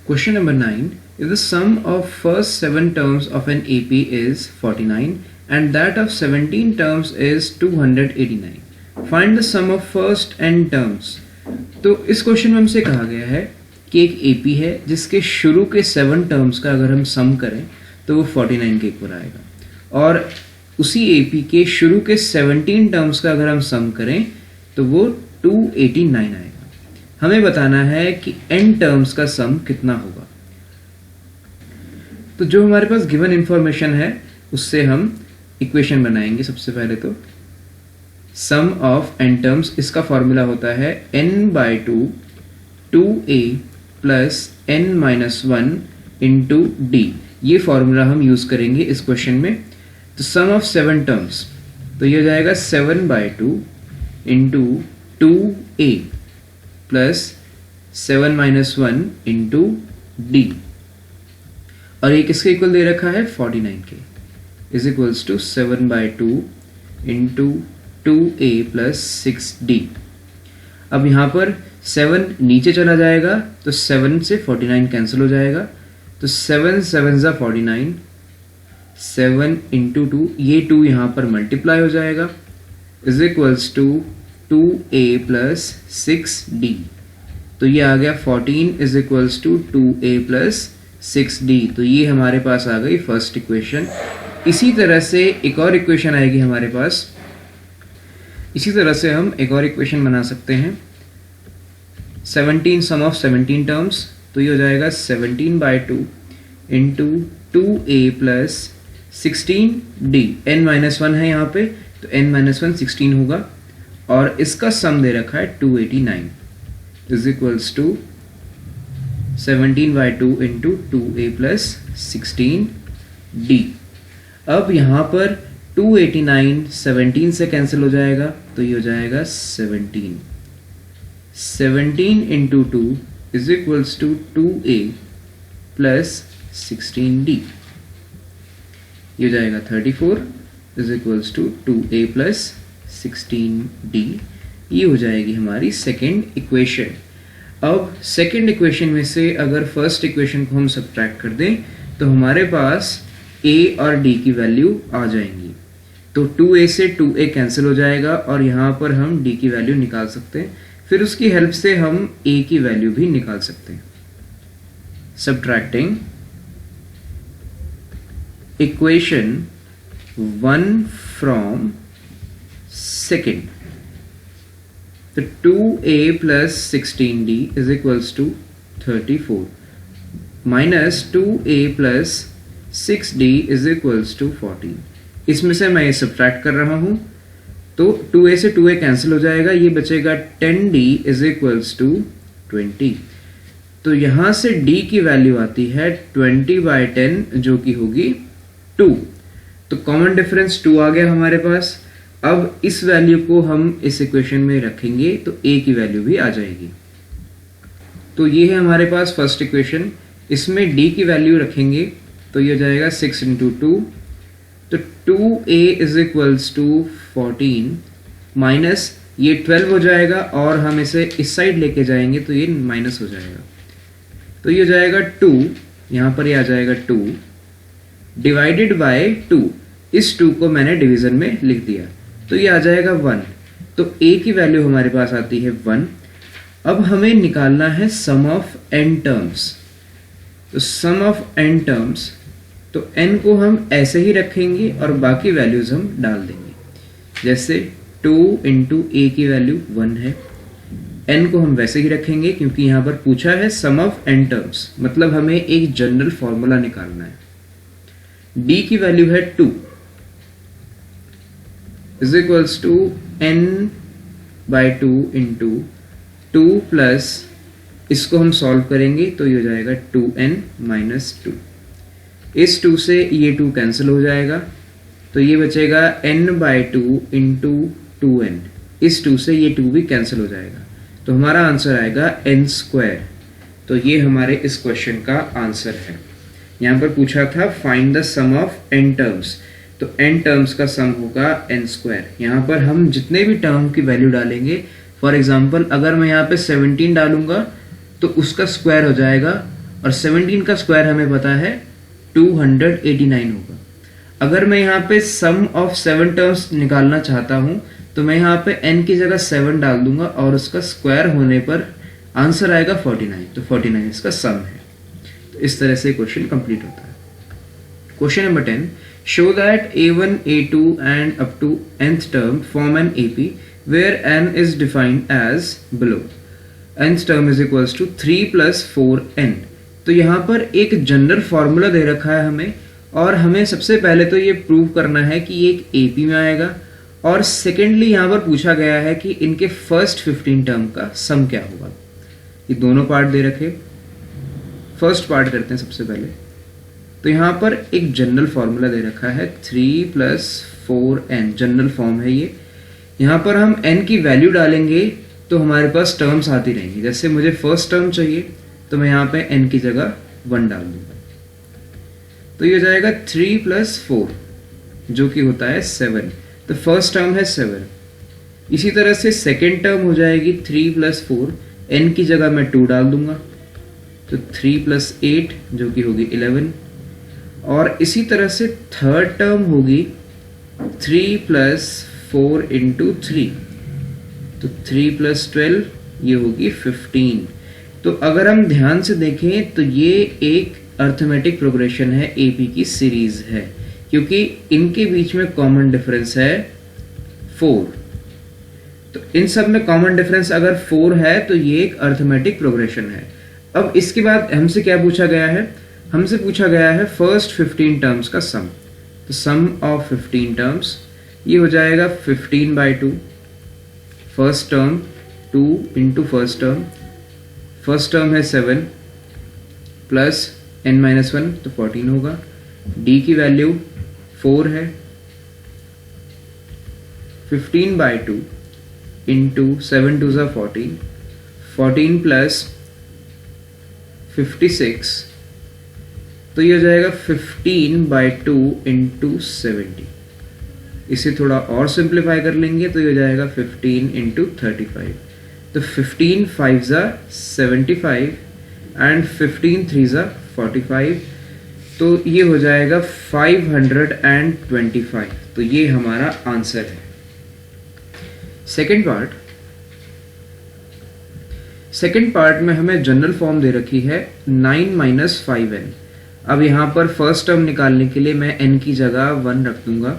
Question number 9. If the sum of first 7 terms of an AP is 49 and that of 17 terms is 289, find the sum of first n terms. तो इस question में हमसे कहा गया है कि एक AP है जिसके शुरू के 7 टर्म्स का अगर हम सम करें तो वो 49 के इक्वल आएगा, और उसी AP के शुरू के 17 टर्म्स का अगर हम सम करें तो वो 289 आएगा। हमें बताना है कि n टर्म्स का सम कितना होगा। तो जो हमारे पास गिवन इंफॉर्मेशन है उससे हम इक्वेशन बनाएंगे। सबसे पहले तो सम ऑफ n टर्म्स, इसका फॉर्मूला होता है n/2 2a plus n-1 into d। ये फॉर्मूला हम यूज करेंगे इस क्वेश्चन में। तो सम ऑफ 7 टर्म्स, तो ये हो जाएगा 7/2 into 2a plus 7-1 into D, और ये किसके इक्वल दे रखा है 49 के, is equals to 7/2 into 2a plus 6d। अब यहाँ पर 7 नीचे चला जाएगा तो 7 से 49 कैंसिल हो जाएगा, तो 7 7 ज़ा 49, 7 इंटू 2, ये 2 यहाँ पर मल्टीप्लाई हो जाएगा, is equals to 2a plus 6d। तो ये आ गया 14 is equals to 2a plus 6d। तो ये हमारे पास आ गई फर्स्ट इक्वेशन। इसी तरह से एक और इक्वेशन आएगी हमारे पास। इसी तरह से हम एक और इक्वेशन बना सकते हैं 17 सम ऑफ 17 टर्म्स। तो ये हो जाएगा 17/2 into 2a plus 16d। n-1 है यहाँ पे, तो n-1 16 होगा, और इसका सम दे रखा है 289 is equals to 17/2 into 2a plus 16d। अब यहाँ पर 289 17 से कैंसिल हो जाएगा, तो ये हो जाएगा 17 into 2 is equals to 2a plus 16d। ये हो जाएगा 34 is equals to 2a plus 16d। ये हो जाएगी हमारी सेकेंड इक्वेशन। अब सेकेंड इक्वेशन में से अगर फर्स्ट इक्वेशन को हम सब्ट्रैक्ट कर दें तो हमारे पास a और d की वैल्यू आ जाएंगी। तो 2a से 2a कैंसिल हो जाएगा, और यहाँ पर हम d की वैल्यू निकाल सकते हैं। फिर उसकी हेल्प से हम a की वैल्यू भी निकाल सकते हैं। सब्ट्रैक्टिंग इक्वेशन 1 फ्रॉम सेकेंड, तो 2a plus 16d is equals to 34 minus 2a plus 6d is equals to 14। इसमें से मैं ये सब्ट्रैक्ट कर रहा हूं, तो 2a से 2a कैंसिल हो जाएगा, ये बचेगा 10d इज इक्वल्स टू 20। तो यहां से d की वैल्यू आती है 20/10 जो कि होगी 2। तो कॉमन डिफरेंस 2 आ गया हमारे पास। अब इस वैल्यू को हम इस इक्वेशन में रखेंगे तो a की वैल्यू भी आ जाएगी। तो ये है हमारे पास फर्स्ट इक्वेशन। इसमें d की वैल्यू रखेंगे तो ये हो जाएगा 6 इंटू 2, तो 2a is equals to 14 minus ये 12 हो जाएगा, और हम इसे इस साइड लेके जाएंगे तो ये माइनस हो जाएगा। तो ये हो जाएगा 2, यहाँ पर ये आ जाएगा 2 डिवाइडेड बाय 2। इस 2 को मैंने डिवीजन में लिख दिया, तो ये आ जाएगा 1। तो a की वैल्यू हमारे पास आती है 1। अब हमें निकालना है सम ऑफ n टर्म्स। तो सम ऑफ n टर्म्स, तो n को हम ऐसे ही रखेंगे और बाकी वैल्यूज हम डाल देंगे। जैसे 2 इंटू a की वैल्यू 1 है, n को हम वैसे ही रखेंगे क्योंकि यहाँ पर पूछा है सम ऑफ n टर्म्स, मतलब हमें एक जनरल फॉर्मूला निकालना है। d की वैल्यू है 2 is equals to n/2 into 2 plus, इसको हम सॉल्व करेंगे तो ये हो जाएगा 2n माइनस 2। इस 2 से ये 2 कैंसिल हो जाएगा, तो ये बचेगा n/2 इंटू 2n। इस 2 से ये 2 भी कैंसिल हो जाएगा, तो हमारा आंसर आएगा n²। तो ये हमारे इस क्वेश्चन का आंसर है। यहाँ पर पूछा था find the sum of n terms, तो n टर्म्स का सम होगा n²। यहाँ पर हम जितने भी टर्म की वैल्यू डालेंगे, फॉर एग्जांपल अगर मैं यहाँ पे 17 डालूंगा तो उसका स्क्वायर हो जाएगा, और 17 का स्क्वायर हमें पता है 289 होगा। अगर मैं यहाँ पे सम ऑफ 7 टर्म्स निकालना चाहता हूँ तो मैं यहाँ पे n की जगह 7 डाल दूंगा और उसका स्क्वायर होने पर आंसर आएगा 49। तो 49 इसका सम है। तो इस तरह से क्वेश्चन कंप्लीट होता है। Question number 10, show that a1 a2 and up to nth term form an AP where n is defined as below. nth term is equals to 3 plus 4n। तो यहाँ पर एक जनरल फॉर्मूला दे रखा है हमें, और हमें सबसे पहले तो ये प्रूव करना है कि ये एक AP में आएगा, और सेकेंडली यहाँ पर पूछा गया है कि इनके फर्स्ट 15 टर्म का सम क्या होगा। ये दोनों पार्ट दे रखे। फर्स्ट पार्ट करते हैं सबसे पहले। तो यहाँ पर एक जनरल फॉर्मूला दे रखा है 3 plus 4n, जनरल फॉर्म है ये। यहाँ पर हम n की वैल्यू डालेंगे तो हमारे पास टर्म्स आती रहेंगी। जैसे मुझे फर्स्ट टर्म चाहिए तो मैं यहाँ पे n की जगह 1 डाल दूंगा, तो ये हो जाएगा 3 plus 4 जो कि होता है 7। तो फर्स्ट टर्म है 7। इसी तरह से सेकेंड टर्म हो जाएगी 3 plus 4, n की जगह मैं 2 डाल दूंगा, तो 3 plus 8 जो कि होगी 11। और इसी तरह से थर्ड टर्म होगी 3 plus 4 into 3, तो 3 plus 12 ये होगी 15। तो अगर हम ध्यान से देखें तो ये एक अर्थमेटिक प्रोग्रेशन है, AP की सीरीज है, क्योंकि इनके बीच में कॉमन डिफरेंस है 4। तो इन सब में कॉमन डिफरेंस अगर 4 है तो ये एक अर्थमेटिक प्रोग्रेशन है। अब इसके बाद हमसे क्या पूछा गया है? हमसे पूछा गया है फर्स्ट 15 टर्म्स का सम। तो सम ऑफ 15 टर्म्स ये हो जाएगा 15/2। First term 2 into first term, first term है 7 प्लस n-1 तो 14 होगा। d की वैल्यू 4 है। 15/2 इंटू 7 2 ज़ा 14, 14 प्लस 56 तो ये हो जाएगा 15/2 इंटू 70। इसे थोड़ा और सिंप्लीफाई कर लेंगे तो ये हो जाएगा 15 इंटू 35। तो 15 5 ज़ा 75 एंड 15 3 ज़ा 45, तो ये हो जाएगा 525। तो ये हमारा आंसर है। सेकेंड पार्ट में हमें जनरल फॉर्म दे रखी है 9 - 5n। अब यहाँ पर फर्स्ट टर्म निकालने के लिए मैं n की जगह 1 रख दूंगा,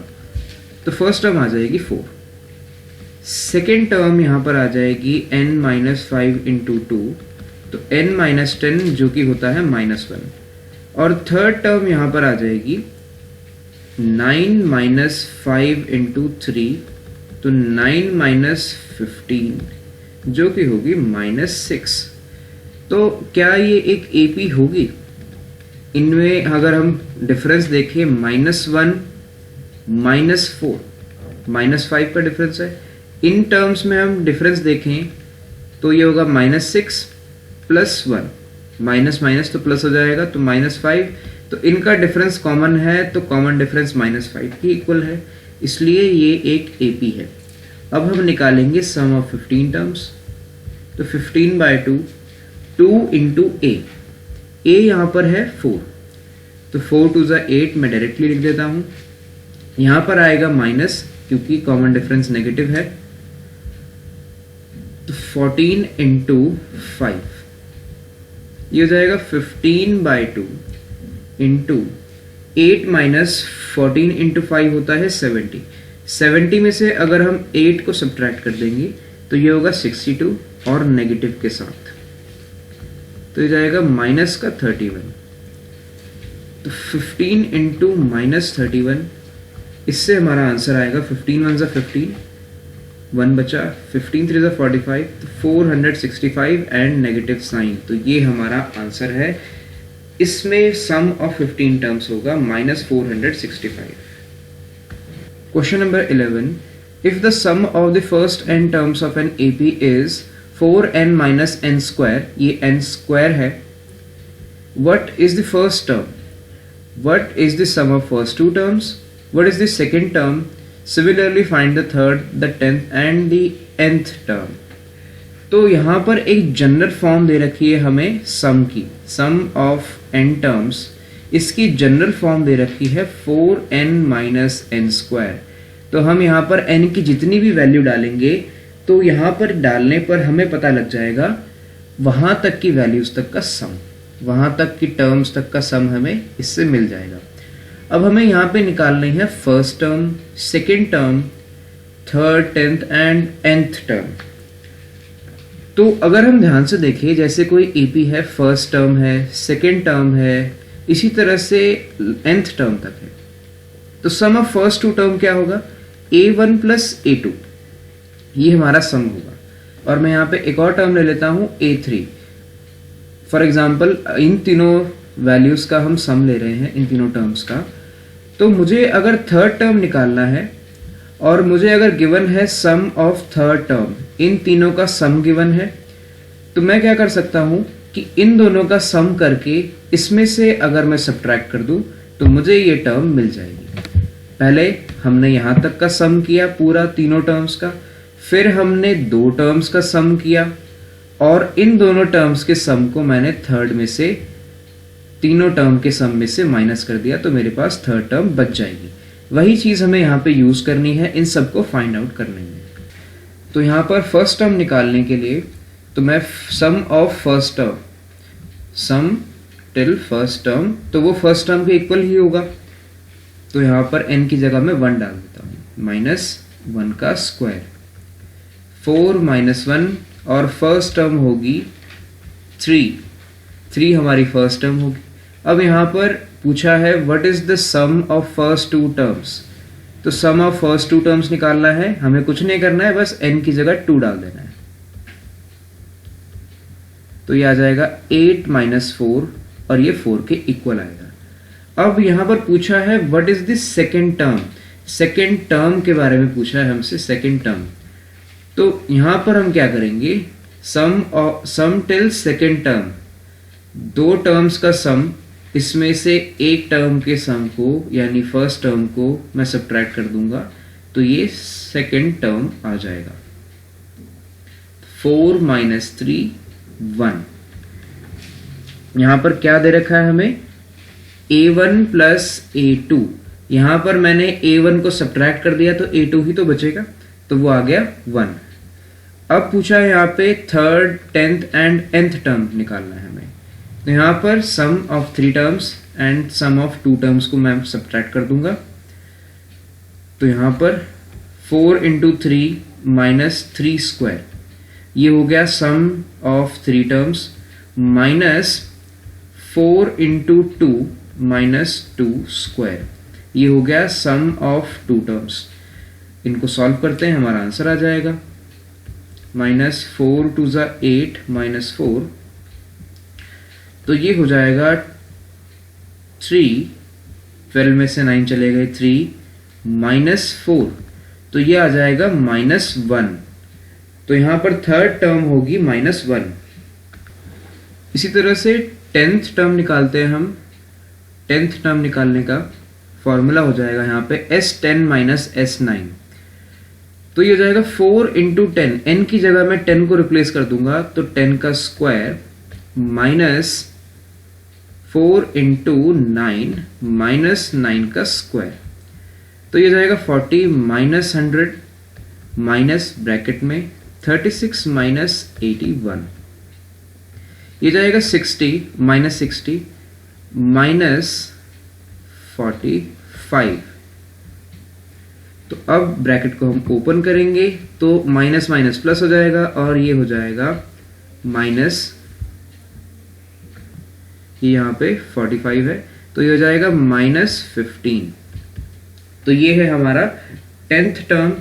तो फर्स्ट टर्म आ जाएगी 4। सेकेंड टर्म यहाँ पर आ जाएगी n - 5 इंटू 2, तो n - 10 जो कि होता है -1। और थर्ड टर्म यहाँ पर आ जाएगी 9 - 5 इंटू 3, तो 9 - 15 जो कि होगी -6। तो क्या ये एक AP होगी? इनमें अगर हम डिफरेंस देखें -1 -4 -5 का डिफरेंस है। इन टर्म्स में हम डिफरेंस देखें तो ये होगा -6 प्लस 1, माइनस माइनस तो प्लस हो जाएगा, तो -5। तो इनका डिफरेंस कॉमन है, तो कॉमन डिफरेंस -5 के इक्वल है, इसलिए ये एक AP है। अब हम निकालेंगे सम ऑफ 15 टर्म्स। तो 15/2 2 इंटू A यहाँ पर है 4, तो 4 2 ज़ा 8 मैं डायरेक्टली लिख देता हूँ। यहाँ पर आएगा माइनस क्योंकि कॉमन डिफरेंस नेगेटिव है, तो 14 इंटू 5 ये हो जाएगा 15/2 इंटू 8 माइनस 14 इंटू 5 होता है 70। 70 में से अगर हम 8 को सब्ट्रैक्ट कर देंगे तो ये होगा 62 और नेगेटिव के साथ, तो ये जाएगा माइनस का 31। तो 15 इंटू -31, इससे हमारा आंसर आएगा 15 1 ज़ा 15, 1 बचा, 15 3 ज़ा 45, तो 465 एंड नेगेटिव साइन। तो ये हमारा आंसर है। इसमें सम ऑफ 15 टर्म्स होगा -465। Question number 11, if the sum of the first n terms of an AP is 4n - n square, ये n स्क्वायर है, what is the first term, what is the sum of first two terms, what is the second term, similarly find the third, the 10th and the nth term। तो यहाँ पर एक general form दे रखी है हमें सम की, सम of n terms, इसकी general form दे रखी है 4n-n²। तो हम यहाँ पर n की जितनी भी वैल्यू डालेंगे तो यहाँ पर डालने पर हमें पता लग जाएगा वहाँ तक की वैल्यूज तक का सम, वहाँ तक की टर्म्स तक का सम हमें इससे मिल जाएगा। अब हमें यहाँ पे निकालनी है first term, second term, third, tenth and nth term. तो अगर हम ध्यान से देखें, जैसे कोई AP है, फर्स्ट टर्म है, सेकेंड टर्म है, इसी तरह से nth टर्म तक है, तो sum of first to term क्या होगा? A1 प्लस A2, ये हमारा सम होगा। और मैं यहाँ पे एक और टर्म ले लेता हूँ A3। फॉर एग्जाम्पल इन तीनों वैल्यूज का हम सम ले रहे हैं, इन तीनों टर्म्स का। तो मुझे अगर थर्ड टर्म निकालना है और मुझे अगर गिवन है सम ऑफ थर्ड टर्म, इन तीनों का सम गिवन है, तो मैं क्या कर सकता हूं कि इन दोनों का सम करके इसमें से अगर मैं सब्ट्रैक्ट कर दूं तो मुझे ये टर्म मिल जाएगी। पहले हमने यहां तक का सम किया पूरा तीनों टर्म्स का, फिर हमने दो टर्म्स का सम किया और इन दोनों टर्म्स के सम को मैंने थर्ड में से, तीनों टर्म के सम में से माइनस कर दिया, तो मेरे पास थर्ड टर्म बच जाएगी। वही चीज हमें यहाँ पे यूज करनी है इन सबको फाइंड आउट करने में। तो यहाँ पर फर्स्ट टर्म निकालने के लिए तो मैं sum of first term, sum till first term, तो वो फर्स्ट टर्म के इक्वल ही होगा। तो यहाँ पर n की जगह मैं 1 डाल देता हूँ, -1 का स्क्वायर, 4 - 1 और फर्स्ट टर्म होगी 3 हमारी फर्स्ट टर्म होगी। अब यहाँ पर पूछा है what is the sum of first two terms, तो sum of first two terms निकालना है, हमें कुछ नहीं करना है, बस n की जगह 2 डाल देना है। तो ये आ जाएगा 8 - 4 और ये 4 के इक्वल आएगा। अब यहाँ पर पूछा है what is the second term, second term के बारे में पूछा है हमसे, सेकेंड टर्म। तो यहाँ पर हम क्या करेंगे, सम टिल सेकेंड टर्म, दो टर्म्स का सम, इसमें से एक टर्म के सम को यानी फर्स्ट टर्म को मैं सब्ट्रैक्ट कर दूंगा, तो ये सेकेंड टर्म आ जाएगा। 4 - 3 1। यहां पर क्या दे रखा है हमें, A1 प्लस A2। यहां पर मैंने A1 को सब्ट्रैक्ट कर दिया तो A2 ही तो बचेगा, तो वो आ गया 1। अब पूछा है यहाँ पे third, tenth and nth term निकालना है हमें। तो यहाँ पर sum of 3 terms and sum of 2 terms को मैं सब्ट्रैक्ट कर दूंगा। तो यहाँ पर 4 × 3 - 3 स्क्वायर, ये हो गया सम ऑफ 3 टर्म्स, माइनस 4 × 2 - 2 स्क्वायर, ये हो गया सम ऑफ 2 टर्म्स। इनको सॉल्व करते हैं, हमारा आंसर आ जाएगा -4 × 2 = 8 - 4, तो ये हो जाएगा 3, 12 में से 9 चले गए, 3 - 4, तो ये आ जाएगा -1। तो यहां पर थर्ड टर्म होगी -1। इसी तरह से 10th टर्म निकालते हैं हम। 10th टर्म निकालने का फॉर्मूला हो जाएगा यहाँ पे S10 - S9, तो ये हो जाएगा 4 × 10, n की जगह मैं 10 को रिप्लेस कर दूंगा, तो 10 का स्क्वायर माइनस 4 × 9 -9 का स्क्वायर, तो ये जाएगा 40 - 100 माइनस ब्रैकेट में 36 - 81, ये जाएगा 60 - 60 -45। तो अब ब्रैकेट को हम ओपन करेंगे तो माइनस माइनस प्लस हो जाएगा और ये हो जाएगा माइनस, ये यहाँ पे 45 है तो ये हो जाएगा -15। तो ये है हमारा 10th टर्म।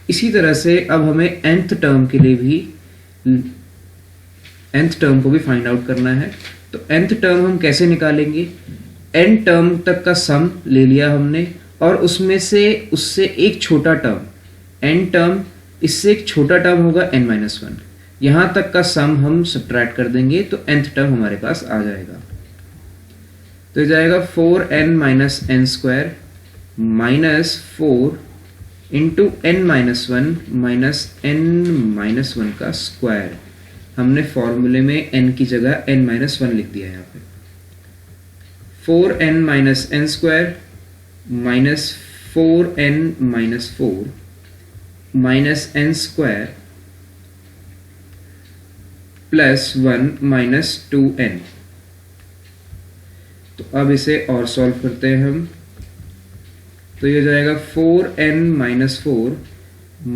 इसी तरह से अब हमें nth टर्म के लिए भी, nth टर्म को भी फाइंड आउट करना है। तो nth टर्म हम कैसे निकालेंगे, n टर्म तक का सम ले लिया हमने और उसमें से उससे एक छोटा टर्म, n टर्म इससे एक छोटा टर्म होगा n-1, यहां तक का सम हम सब्ट्रैक्ट कर देंगे तो nth टर्म हमारे पास आ जाएगा। तो ये जाएगा 4n - n² -4 × n-1 - n-1 का स्क्वायर हमने फॉर्मूले में n की जगह n-1 लिख दिया है यहाँ पे। 4n minus n square minus 4n minus 4 minus n square plus 1 minus 2n। तो अब इसे और सॉल्व करते हैं हम, तो ये हो जाएगा 4n minus 4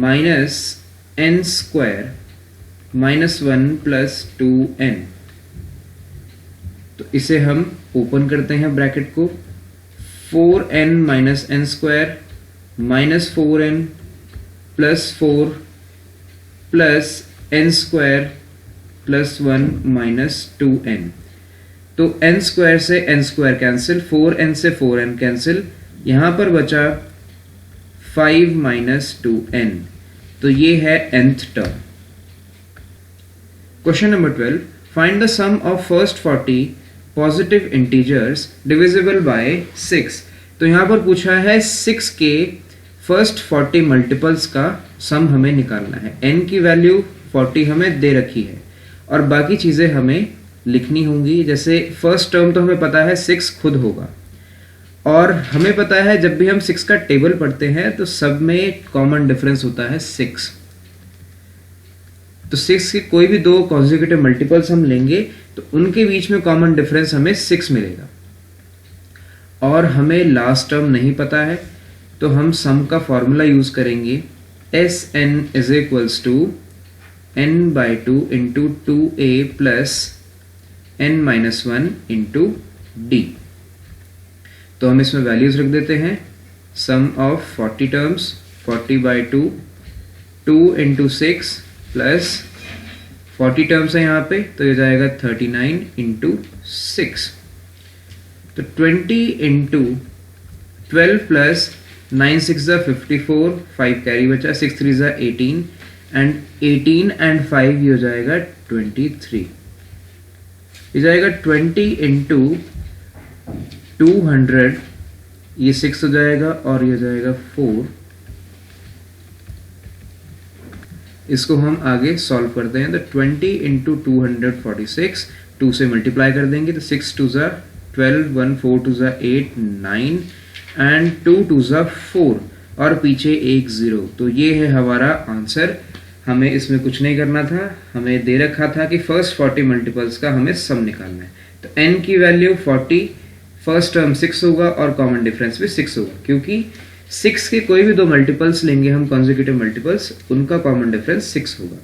minus n square minus 1 plus 2n। तो इसे हम ओपन करते हैं ब्रैकेट को, 4n minus n square minus 4n plus 4 plus n square plus 1 minus 2n। तो n स्क्वायर से n स्क्वायर कैंसिल, 4n से 4n कैंसिल, यहां पर बचा 5 माइनस 2n। तो ये है nth term. Question number 12, find the sum of first 40 positive integers divisible by 6। तो यहां पर पूछा है 6 के फर्स्ट 40 मल्टीपल्स का सम हमें निकालना है। n की वैल्यू 40 हमें दे रखी है और बाकी चीजें हमें लिखनी होंगी। जैसे फर्स्ट टर्म तो हमें पता है 6 खुद होगा, और हमें पता है जब भी हम 6 का टेबल पढ़ते हैं तो सब में कॉमन डिफरेंस होता है 6। तो 6 के कोई भी दो कॉन्जिक्यूटिव मल्टीपल्स हम लेंगे तो उनके बीच में कॉमन डिफरेंस हमें 6 मिलेगा। और हमें लास्ट टर्म नहीं पता है तो हम सम का फॉर्मूला यूज करेंगे, Sn is equals to n/2 into 2a plus n-1 into d। तो हम इसमें वैल्यूज रख देते हैं, sum of 40 terms 40/2 2 into 6 plus 40 terms है यहाँ पे, तो ये जाएगा 39 इंटू 6। तो 20 इंटू 12 प्लस 9 6 ज़ा 54, 5 कैरी बचा, 6 3 ज़ा 18 एंड 18 एंड 5 ये हो जाएगा 23। ये जाएगा 20 इंटू 200, ये 6 हो जाएगा और ये हो जाएगा 4। इसको हम आगे सॉल्व करते हैं। तो 20 इंटू 246, 2 से मल्टीप्लाई कर देंगे तो 6 2 ज़ा 12, 1 4 2 ज़ा 8 9 एंड 2 2 ज़ा 4 और पीछे एक 0। तो ये है हमारा आंसर। हमें इसमें कुछ नहीं करना था, हमें दे रखा था कि फर्स्ट 40 मल्टीपल्स का हमें सम निकालना है। तो n की वैल्यू 40, फर्स्ट टर्म 6 होगा और कॉमन डिफरेंस भी 6 होगा, क्योंकि 6 के कोई भी दो मल्टीपल्स लेंगे हम कॉन्जिक्यूटिव मल्टीपल्स, उनका कॉमन डिफरेंस 6 होगा।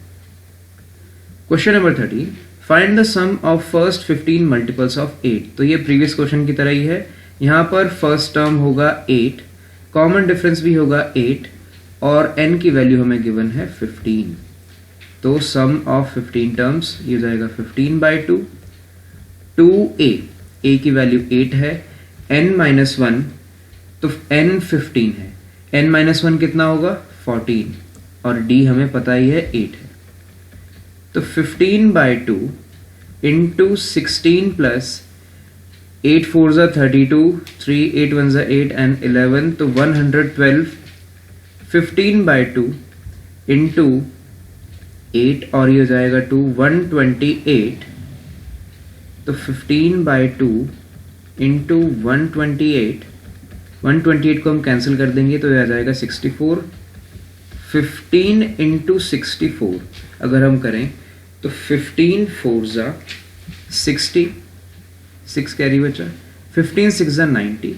Question number 13, find the sum of first 15 multiples of 8। तो ये प्रीवियस क्वेश्चन की तरह ही है। यहाँ पर फर्स्ट टर्म होगा 8, कॉमन डिफरेंस भी होगा 8 और n की वैल्यू हमें गिवन है 15। तो सम ऑफ 15 टर्म्स ये जाएगा 15/2 2a, a की वैल्यू 8 है, n-1 तो n 15 है, n-1 कितना होगा 14 और d हमें पता ही है 8 है। तो 15/2 इंटू 16 प्लस 8 4 ज़ा 32, 3 8 1 ज़ा 8 एंड 11, तो 112। 15/2 इंटू 8 और ये हो जाएगा 2, 128। तो 15/2 इंटू 128 को हम कैंसिल कर देंगे तो यह आ जाएगा 64। 15 इंटू 64 अगर हम करें तो 15 4 ज़ा 60, 6 कैरी बचा, 15 6 ज़ा 90,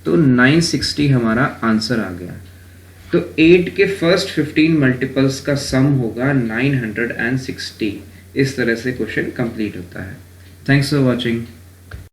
तो 960 हमारा आंसर आ गया। तो 8 के फर्स्ट 15 मल्टीपल्स का सम होगा 960। इस तरह से क्वेश्चन कंप्लीट होता है। Thanks for watching.